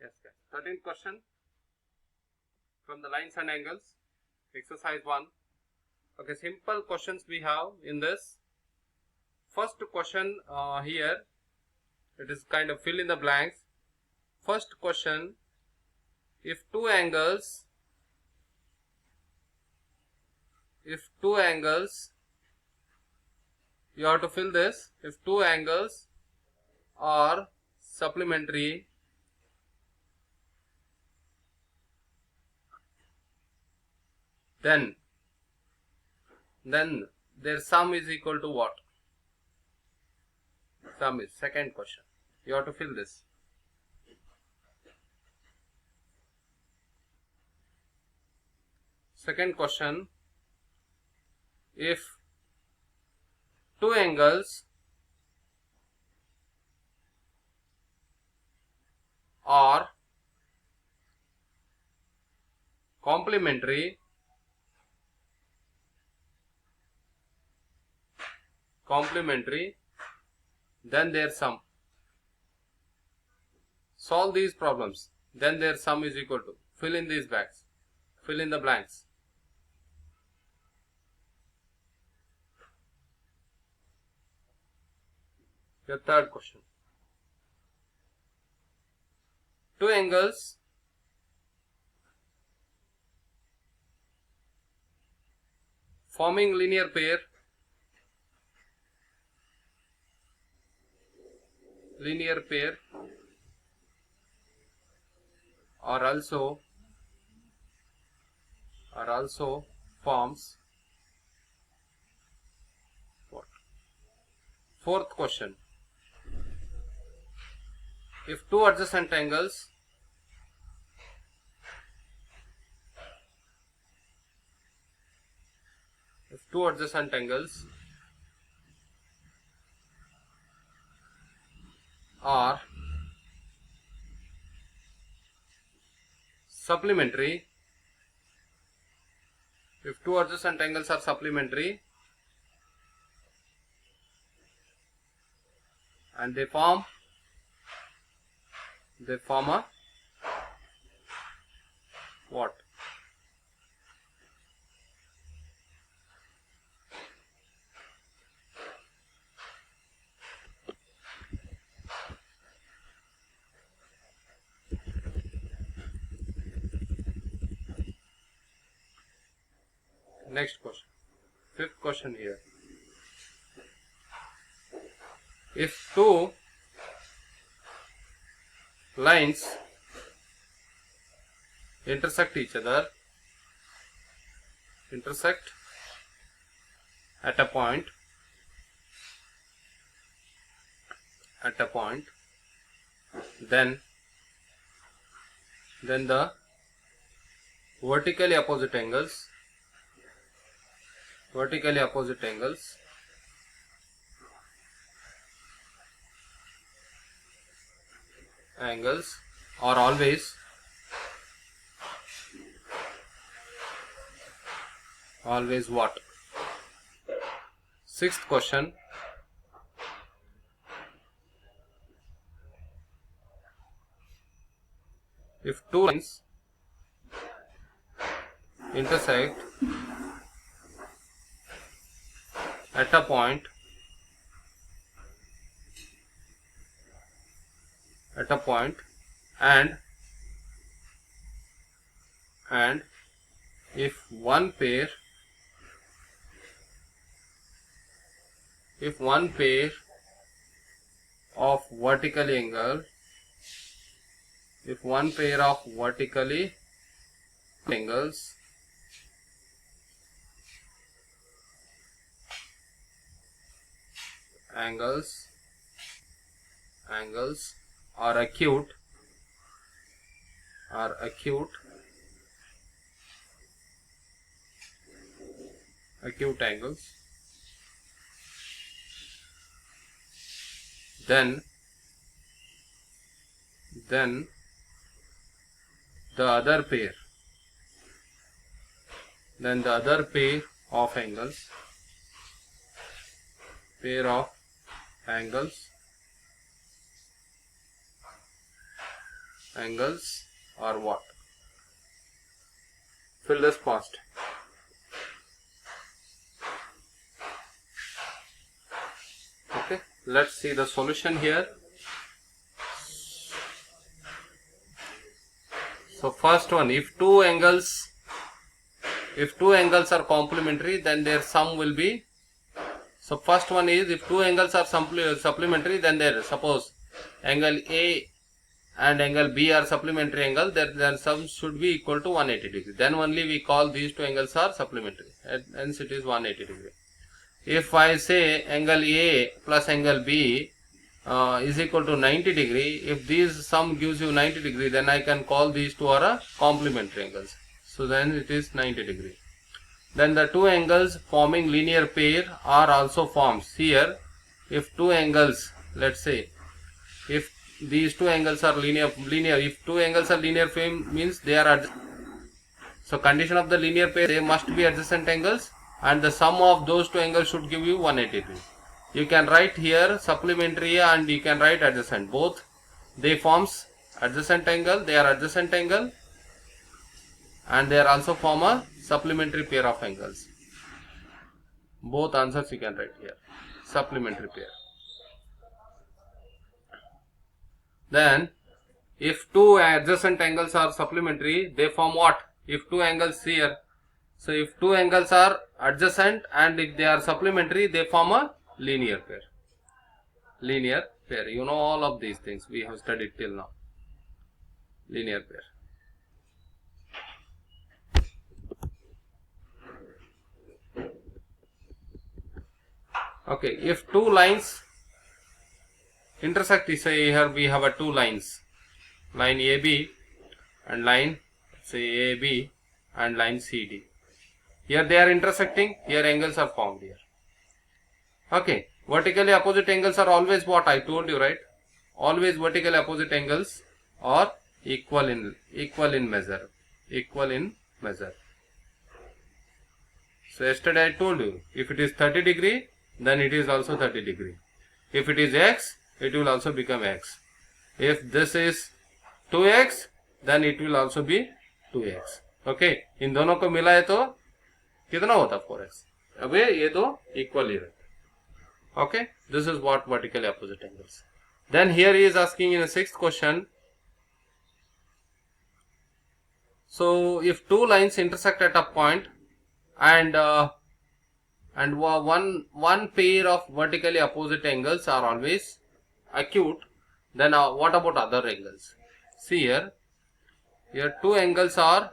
Yes, guys. 13th question from the lines and angles, exercise 1. Okay, simple questions we have in this. First question here, it is kind of fill in the blanks. First question, if two angles you have to fill this. If two angles are supplementary, then their sum is equal to what? Sum is second question. You have to fill this. Second question, if two angles are complementary, then their sum. Solve these problems, then their sum is equal to. Fill in these blanks. Fill in the blanks. Your third question. Two angles forming linear pair are also forms what? Fourth question. If two adjacent angles are supplementary, and they form a what? Next question. Fifth question here. If two lines intersect each other at a point, then the vertically opposite angles are always what? Sixth question. If two lines intersect at a point and if one pair of vertically angles are acute angles, then the other pair of angles angles are what? Fill this fast. Okay, let's see the solution here. So first one, if two angles are complementary, then their sum will be. So first one is, if two angles are supplementary, then there, suppose angle A and angle B are supplementary angle, their sum should be equal to 180 degree. Then only we call these two angles are supplementary, and hence it is 180 degree. If I say angle A plus angle B is equal to 90 degree, if this sum gives you 90 degree, then I can call these two are complementary angles. So then it is 90 degree. Then the two angles forming linear pair are also formed. Here, if two angles, let's say, if these two angles are linear, if two angles are linear pair means they are so condition of the linear pair, they must be adjacent angles, and the sum of those two angles should give you 180 degree. You can write here supplementary and you can write adjacent. Both they forms adjacent angle, they are adjacent angle, and they are also form a supplementary pair of angles. Both answers you can write here, supplementary pair. Then if two adjacent angles are supplementary, they form what? If two angles here, so if two angles are adjacent and if they are supplementary, they form a linear pair. Linear pair, you know all of these things we have studied till now. Linear pair. Okay, if two lines intersect, say here we have a two lines, line AB and line say AB and line CD. Here they are intersecting, here angles are formed here. Okay, vertically opposite angles are always what I told you, right? Always vertically opposite angles are equal in measure. So yesterday I told you, if it is 30 degree, then it is also 30 degree. If it is x, it will also become x. If this is 2x, then it will also be 2x. Okay, इन दोनों को मिलाए तो कितना होता 4x? अब ये दो equal ही रहते. Okay, this is what vertically opposite angles. Then here he is asking in the sixth question. So if two lines intersect at a point and one pair of vertically opposite angles are always acute, then what about other angles? See here two angles are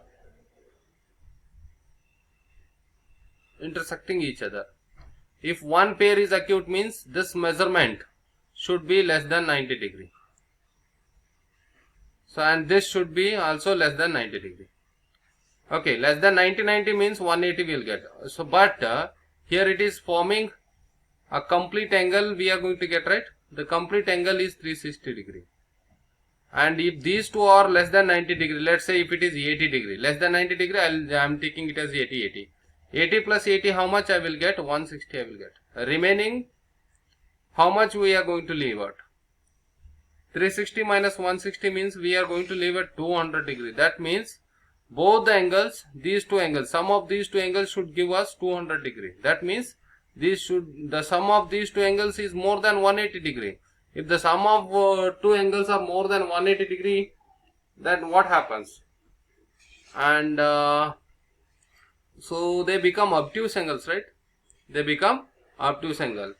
intersecting each other. If one pair is acute means this measurement should be less than 90 degree. So and this should be also less than 90 degree. Okay, less than 90 means 180 will get. So but here it is forming a complete angle we are going to get, right? The complete angle is 360 degree. And if these two are less than 90 degree, let's say if it is 80 degree, less than 90 degree, I am taking it as 80. 80 plus 80, how much I will get? 160 I will get. Remaining, how much we are going to leave out? 360 minus 160 means we are going to leave at 200 degree. That means both the angles, these two angles, sum of these two angles should give us 200 degree. That means the sum of these two angles is more than 180 degree. If the sum of two angles are more than 180 degree, then what happens? And so they become obtuse angles, right? They become obtuse angle.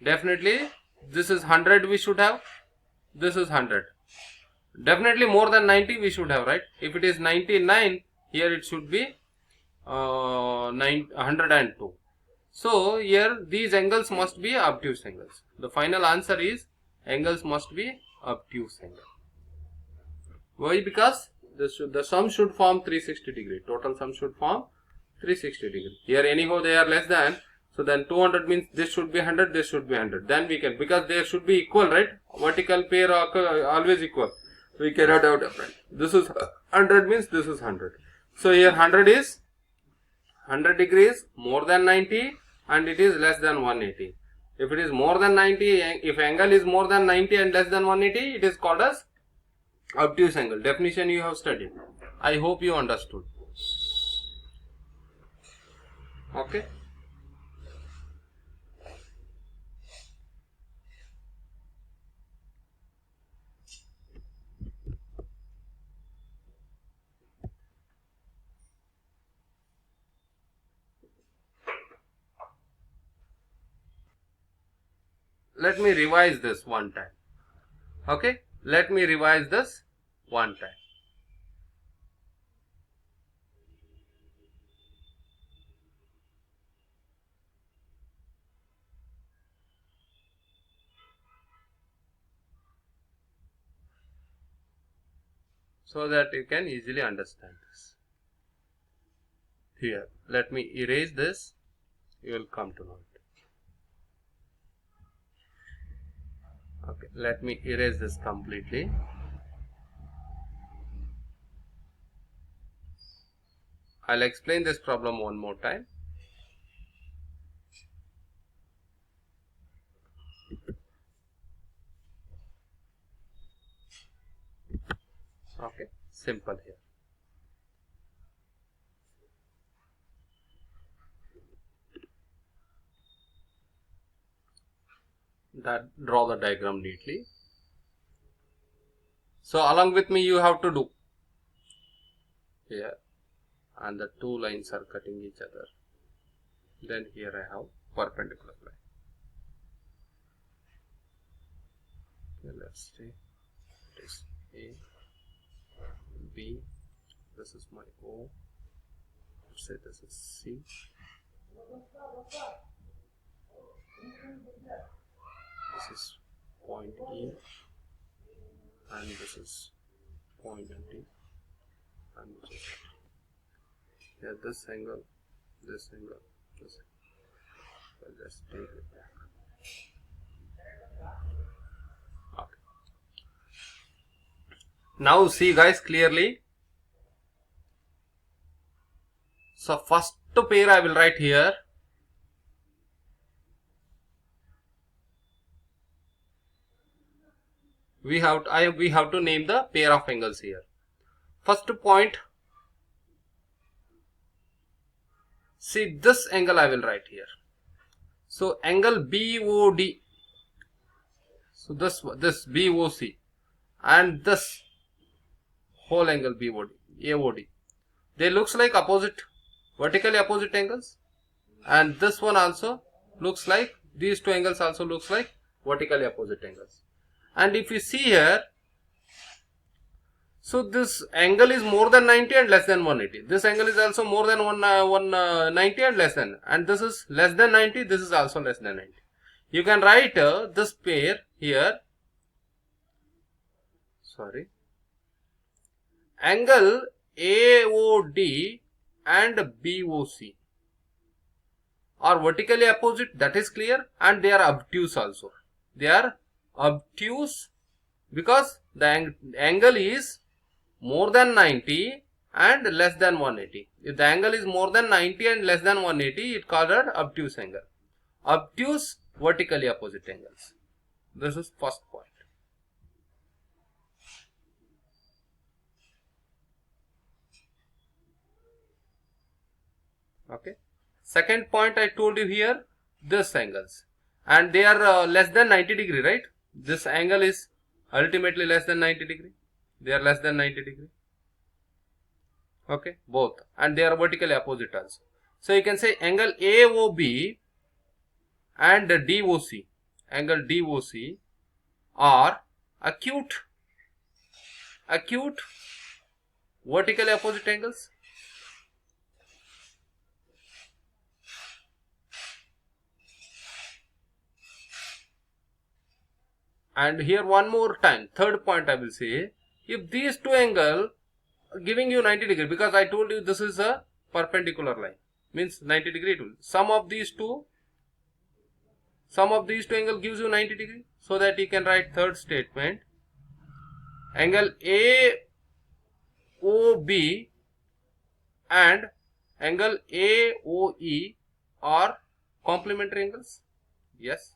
Definitely this is 100 we should have. This is 100. Definitely more than 90 we should have, right? If it is 99, here it should be 102. So here these angles must be obtuse angles. The final answer is angles must be obtuse angle. Why? Because the sum should form 360 degree. Total sum should form 360 degree. Here anyhow they are less than. So then 200 means this should be 100, this should be 100. Then we can, because they should be equal, right? Vertical pair are always equal. We cannot have different. This is 100 means this is 100. So here 100 degrees more than 90 and it is less than 180. If it is more than 90, if angle is more than 90 and less than 180, it is called as obtuse angle. Definition you have studied. I hope you understood. Okay. Let me revise this one time. Okay. Let me revise this one time. So that you can easily understand this. Here, let me erase this. You will come to know it. Okay, let me erase this completely. I'll explain this problem one more time. Okay, simple here. That draw the diagram neatly. So along with me you have to do here, and the two lines are cutting each other. Then here I have perpendicular line. Okay, let's see. It is A, B. This is my O. Let's say this is C. This is point E, and this is point D, and this is here, this angle, this angle, this angle. I'll just take it back. Okay. Now see guys clearly. So first pair I will write here. We have to name the pair of angles here. First point. See this angle I will write here. So angle BOD. So this BOC and this whole angle BOD, AOD. They looks like opposite, vertically opposite angles, and this one also looks like, these two angles also looks like vertically opposite angles. And if you see here, so this angle is more than 90 and less than 180. This angle is also more than 190 and less than, and this is less than 90. This is also less than 90. You can write this pair here. Sorry. Angle AOD and BOC are vertically opposite. That is clear, and they are obtuse also. They are obtuse because the angle is more than 90 and less than 180. If the angle is more than 90 and less than 180, it called an obtuse angle. Obtuse, vertically opposite angles. This is first point. Okay. Second point I told you here, this angles, and they are less than 90 degree, right? This angle is ultimately less than 90 degree. They are less than 90 degree. Okay, both, and they are vertically opposite also. So you can say angle AOB and DOC, angle DOC are acute vertically opposite angles. And here one more time, third point I will say, if these two angles giving you 90 degree, because I told you this is a perpendicular line, means 90 degree. Sum of these two angle gives you 90 degree, so that you can write third statement, angle AOB and angle AOE are complementary angles. Yes,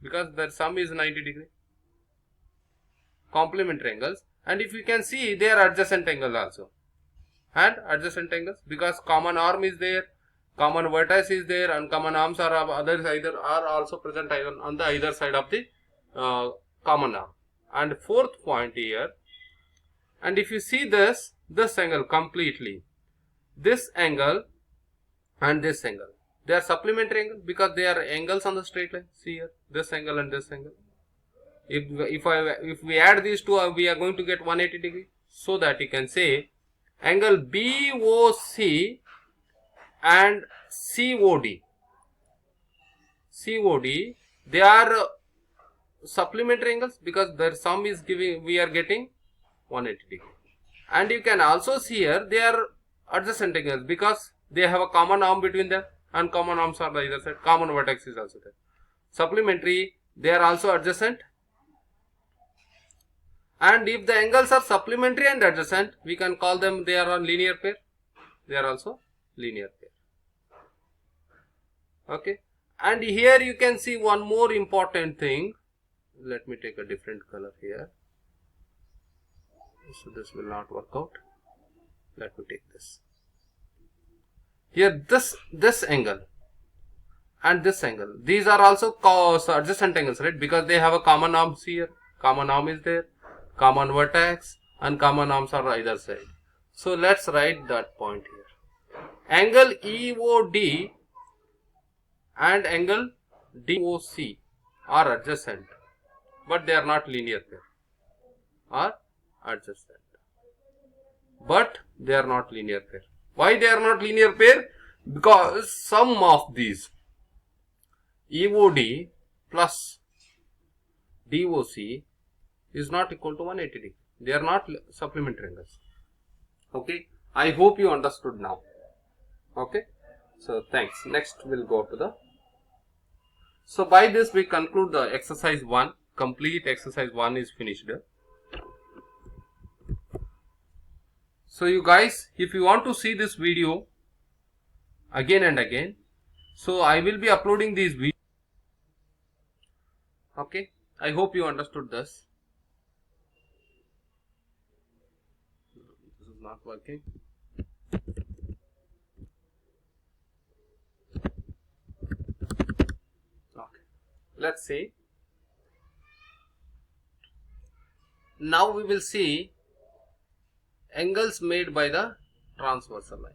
because their sum is 90 degree. Complementary angles, and if you can see, they are adjacent angles also, and adjacent angles because common arm is there, common vertex is there, and common arms are also present on the either side of the common arm. And fourth point here, and if you see this angle completely, this angle and this angle, they are supplementary angle because they are angles on the straight line. See here, this angle and this angle. If we add these two, we are going to get 180 degree. So that you can say angle BOC and COD, they are supplementary angles because their sum is we are getting 180 degree. And you can also see here they are adjacent angles because they have a common arm between them, and common arms are the either side. Common vertex is also there. Supplementary, they are also adjacent. And if the angles are supplementary and adjacent, we can call them, they are on linear pair. They are also linear pair. Okay. And here you can see one more important thing. Let me take a different color here. So this will not work out. Let me take this. Here this angle and this angle, these are also adjacent angles, right? Because they have a common arm here. Common arm is there. Common vertex and common arms are either side. So let's write that point here. Angle EOD and angle DOC are adjacent, but they are not linear pair. Are adjacent, but they are not linear pair. Why they are not linear pair? Because sum of these EOD plus DOC is not equal to 180 degree. They are not supplementary angles. Okay. I hope you understood now. Okay. So thanks. Next we'll go to the. So by this we conclude the exercise 1. Complete exercise 1 is finished. So you guys, if you want to see this video again and again, so I will be uploading these videos. Okay. I hope you understood this. This is not working. Okay. Let's see. Now we will see angles made by the transversal line.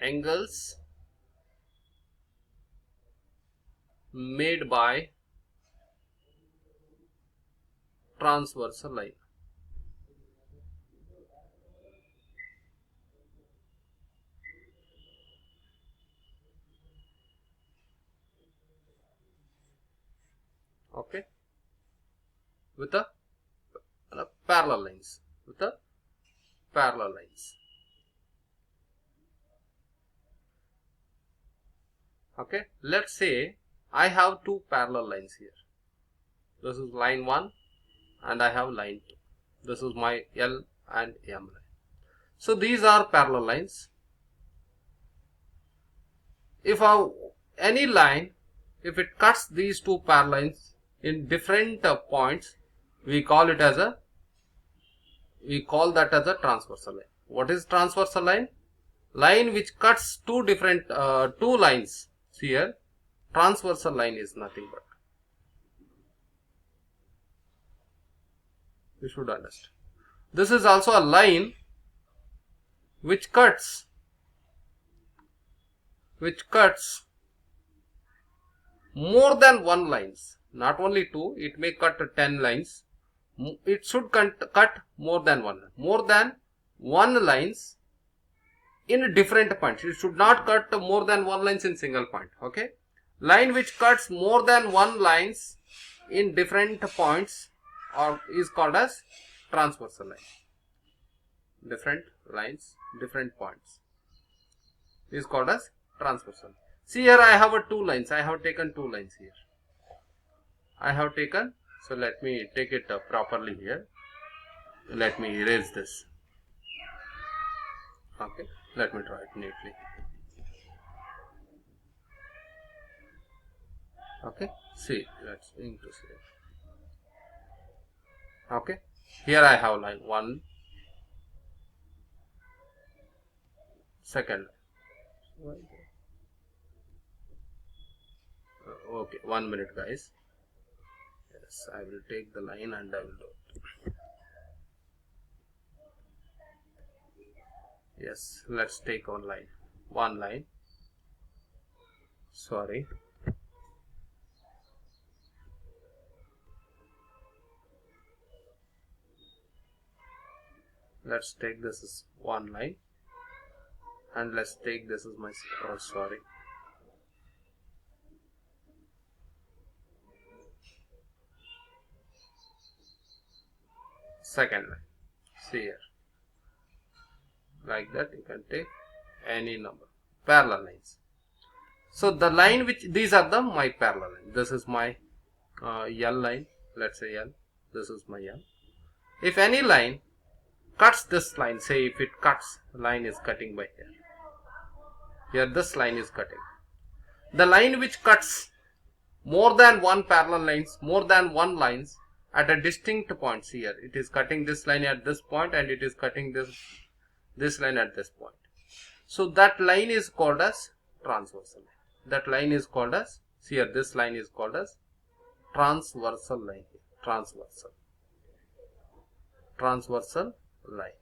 Angles made by transversal line. Okay, with the parallel lines. With the parallel lines. Okay, let's say I have two parallel lines here. This is line 1 and I have line 2. This is my L and M line. So these are parallel lines. If any line, if it cuts these two parallel lines in different points, we call that as a transversal line. What is transversal line? Line which cuts two lines. See here, transversal line is nothing but. You should understand. This is also a line which cuts more than one lines. Not only two, it may cut 10 lines. It should cut more than one lines in different points. It should not cut more than one lines in single point. Okay, line which cuts more than one lines in different points is called as transversal line. Different lines, different points is called as transversal. See here, I have two lines. I have taken two lines here. So let me take it properly here. Let me erase this. Okay, let me draw it neatly. Okay, see, let's into see. Okay, here I have line 1, second. Okay, 1 minute, guys. Yes, I will take the line and I will do it. Yes, let's take one line. Sorry. Let's take this as one line, and let's take this as my sorry. Second line. See here. Like that, you can take any number. Parallel lines. So the line which these are the my parallel line. This is my L line. Let's say L. This is my L. If any line cuts this line, say if it cuts, line is cutting by here. Here this line is cutting. The line which cuts more than one parallel lines, more than one lines at a distinct points here. It is cutting this line at this point and it is cutting this line at this point. So that line is called as transversal line. That line is called as, see here, this line is called as transversal line. Transversal line.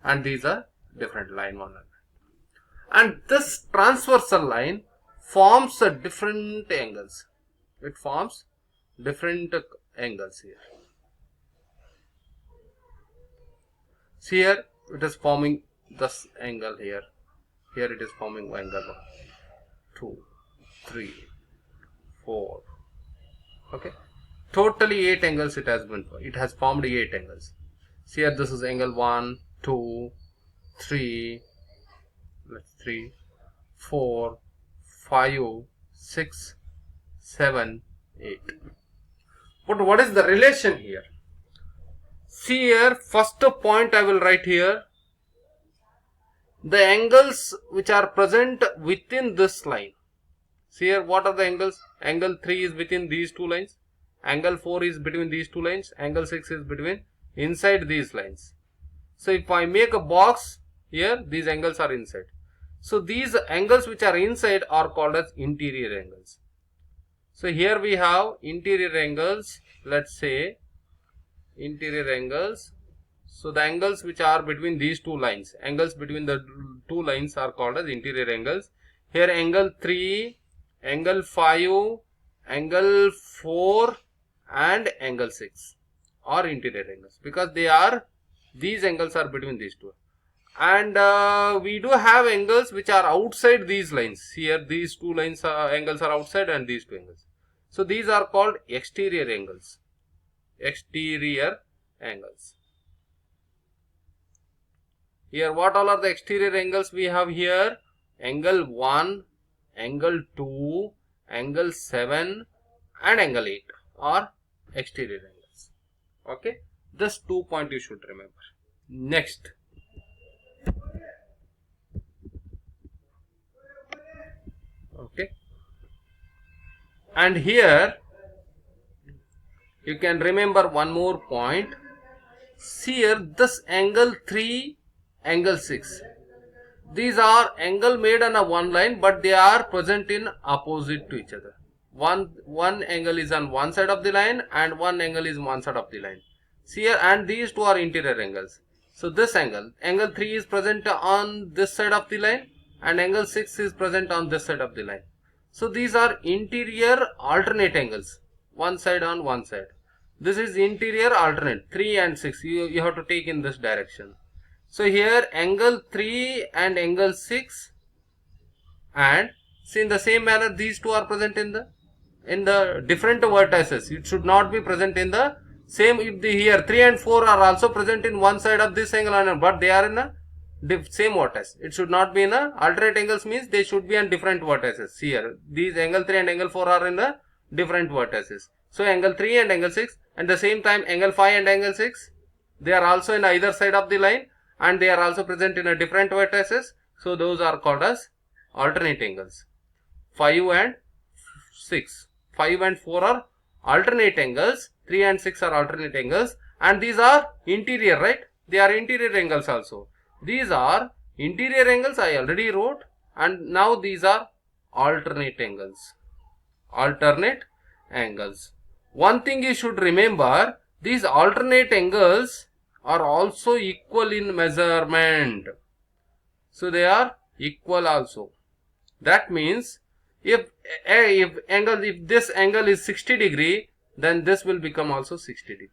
And these are different line 1 and this transversal line forms a different angles. It forms different angles here. See here, it is forming this angle here. Here it is forming angle 1, 2, 3, 4. Okay. Totally 8 angles it has been. It has formed 8 angles. See here, this is angle 1, 2, 3. Let's 3, 4, 5, 6, 7, 8. But what is the relation here? See here, first point I will write here. The angles which are present within this line. See here, what are the angles? Angle 3 is within these two lines. Angle 4 is between these two lines. Angle 6 is between inside these lines. So if I make a box here, these angles are inside. So these angles which are inside are called as interior angles. So here we have interior angles. Let's say interior angles. So the angles which are between these two lines, angles between the two lines are called as interior angles. Here angle 3, angle 5, angle 4 and angle 6 are interior angles because these angles are between these two. And we do have angles which are outside these lines. Here these two lines angles are outside and these two angles. So these are called exterior angles. Exterior angles. Here what all are the exterior angles we have here? Angle 1, angle 2, angle 7 and angle 8 are exterior angles. Okay. This 2 point you should remember. Next. Okay. And here you can remember one more point. See here, this angle 3, angle 6. These are angle made on a one line, but they are present in opposite to each other. One angle is on one side of the line and one angle is on one side of the line. See here, and these two are interior angles. So this angle 3 is present on this side of the line and angle 6 is present on this side of the line. So these are interior alternate angles, one side on one side. This is interior alternate, 3 and 6. You have to take in this direction. So here angle 3 and angle 6, and see in the same manner these two are present in the different vertices. It should not be present in the same. If here 3 and 4 are also present in one side of this angle, but they are in a same vertex. It should not be in a alternate angles, means they should be on different vertices. Here these angle 3 and angle 4 are in the different vertices. So angle 3 and angle 6, and the same time angle 5 and angle 6, they are also in either side of the line and they are also present in a different vertices. So those are called as alternate angles. 5 and 6. 5 and 4 are alternate angles. 3 and 6 are alternate angles. And these are interior, right? They are interior angles also. These are interior angles I already wrote. And now these are alternate angles. Alternate angles. One thing you should remember, these alternate angles are also equal in measurement. So they are equal also. That means if this angle is 60 degree, then this will become also 60 degree.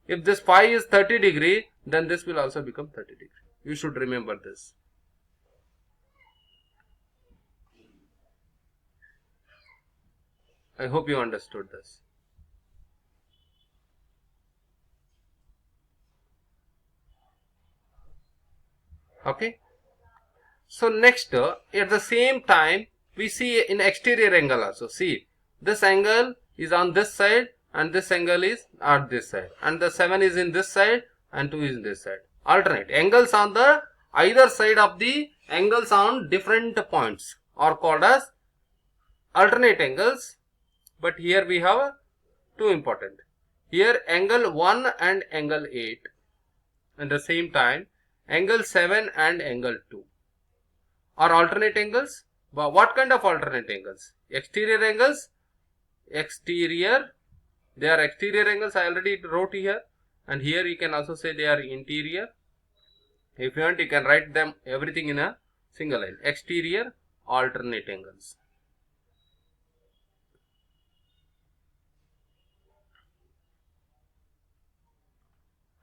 If this phi is 30 degree, then this will also become 30 degree. You should remember this. I hope you understood this. Okay. So next, at the same time, we see in exterior angle also. See, this angle is on this side and this angle is at this side, and the 7 is in this side and 2 is in this side. Alternate angles on the either side of the angles on different points are called as alternate angles. But here we have two important. Here angle 1 and angle 8, and the same time angle 7 and angle 2 are alternate angles. But what kind of alternate angles? Exterior angles. Exterior. They are exterior angles. I already wrote here. And here you can also say they are interior. If you want, you can write them everything in a single line. Exterior alternate angles.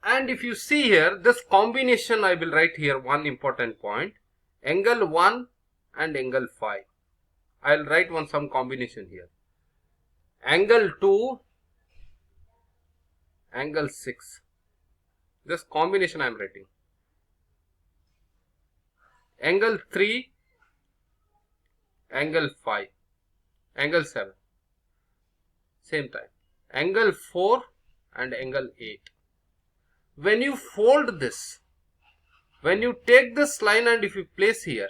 And if you see here, this combination, I will write here one important point. Angle 1 and angle 5. I will write some combination here. Angle 2, angle 6. This combination I am writing. Angle 3, angle 5, angle 7. Same time. Angle 4 and angle 8. When you fold this, when you take this line and if you place here,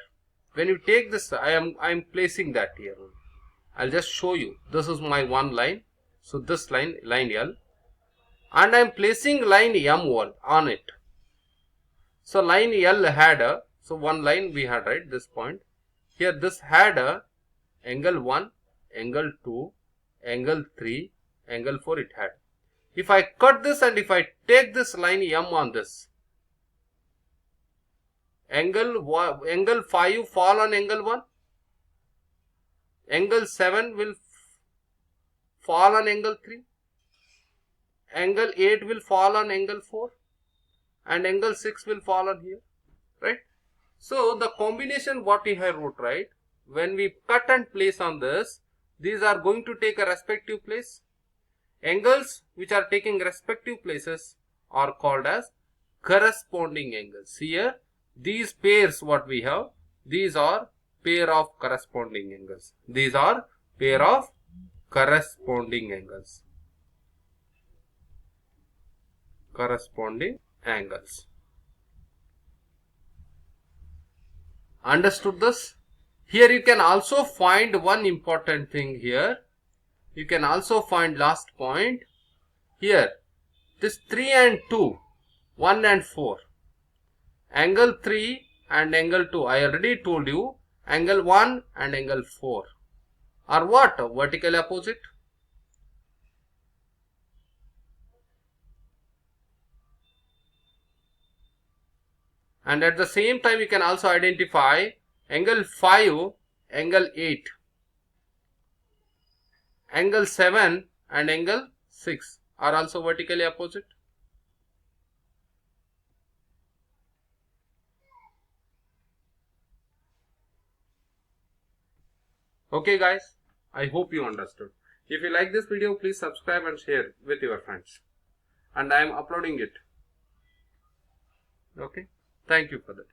when you take this, I am placing that here. I'll just show you. This is my one line. So this line L, and I am placing line M1 on it. So line L had so one line we had, right, this point. Here this had angle 1, angle 2, angle 3, angle 4 it had. If I cut this and if I take this line M on this, angle 5 fall on angle 1, angle 7 will fall on angle 3, angle 8 will fall on angle 4, and angle 6 will fall on here, right? So the combination what we have wrote, right, when we cut and place on this, these are going to take a respective place. Angles which are taking respective places are called as corresponding angles. Here these pairs what we have, these are pair of corresponding angles. These are pair of corresponding angles. Corresponding angles. Understood this? Here you can also find one important thing here. You can also find last point here. This 3 and 2, 1 and 4. Angle 3 and angle 2. I already told you. Angle 1 and angle 4 are what? Vertically opposite. And at the same time you can also identify angle 5, angle 8. Angle 7 and angle 6 are also vertically opposite. Okay guys, I hope you understood. If you like this video, please subscribe and share with your friends. And I am uploading it. Okay, thank you for that.